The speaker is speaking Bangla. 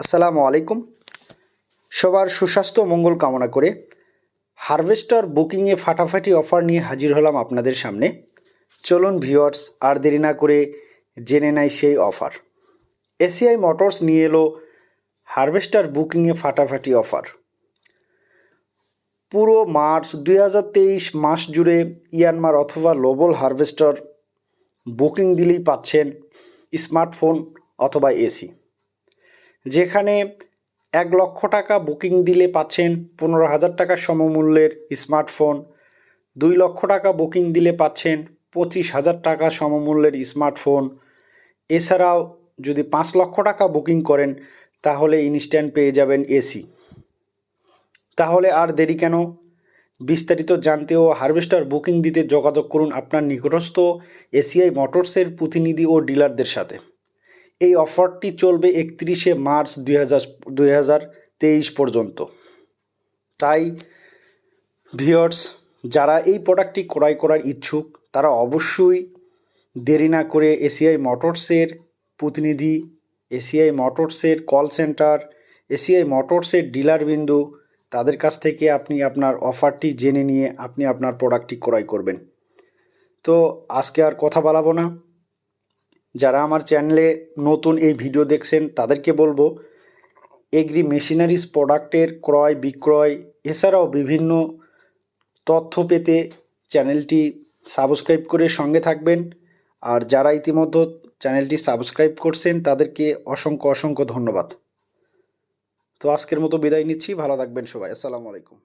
আসসালামু আলাইকুম। সবার সুস্বাস্থ্য মঙ্গল কামনা করে হারভেস্টার বুকিংয়ে ফাটাফাটি অফার নিয়ে হাজির হলাম আপনাদের সামনে। চলুন ভিউয়ার্স, আর দেরি না করে জেনে নেয় সেই অফার। এসিআই মোটরস নিয়ে এলো হারভেস্টার বুকিংয়ে ফাটাফাটি অফার। পুরো মার্চ 2023 মাস জুড়ে ইয়ানমার অথবা লোবল হারভেস্টার বুকিং দিলেই পাচ্ছেন স্মার্টফোন অথবা এসি। যেখানে 1,00,000 টাকা বুকিং দিলে পাচ্ছেন 15,000 টাকা সমমূল্যের স্মার্টফোন, 2 লক্ষ টাকা বুকিং দিলে পাচ্ছেন 25,000 টাকা সমমূল্যের স্মার্টফোন। এছাড়াও যদি 5 লক্ষ টাকা বুকিং করেন তাহলে ইনস্ট্যান্ট পেয়ে যাবেন এসি। তাহলে আর দেরি কেন? বিস্তারিত জানতে ও হারভেস্টার বুকিং দিতে যোগাযোগ করুন আপনার নিকটস্থ এসিআই মোটরসের প্রতিনিধি ও ডিলারদের সাথে। এই অফারটি চলবে 31শে মার্চ 2023 পর্যন্ত। তাই ভিউয়ার্স, যারা এই প্রোডাক্টটি ক্রয় করার ইচ্ছুক তারা অবশ্যই দেরি না করে এসিআই মোটরসের প্রতিনিধি, এসিআই মোটরসের কল সেন্টার, এসিআই মোটরসের ডিলারবিন্দু তাদের কাছ থেকে আপনি আপনার অফারটি জেনে নিয়ে আপনি আপনার প্রোডাক্টটি ক্রয় করবেন। তো আজকে আর কথা বাড়াবো না। যারা আমার চ্যানেলে নতুন এই ভিডিও দেখছেন তাদেরকে বলবো, এগ্রি মেশিনারিজ প্রোডাক্টের ক্রয় বিক্রয় এছাড়াও বিভিন্ন তথ্য পেতে চ্যানেলটি সাবস্ক্রাইব করে সঙ্গে থাকবেন। আর যারা ইতিমধ্যে চ্যানেলটি সাবস্ক্রাইব করছেন তাদেরকে অসংখ্য ধন্যবাদ। তো আজকের মতো বিদায় নিচ্ছি। ভালো থাকবেন সবাই। আসসালামু আলাইকুম।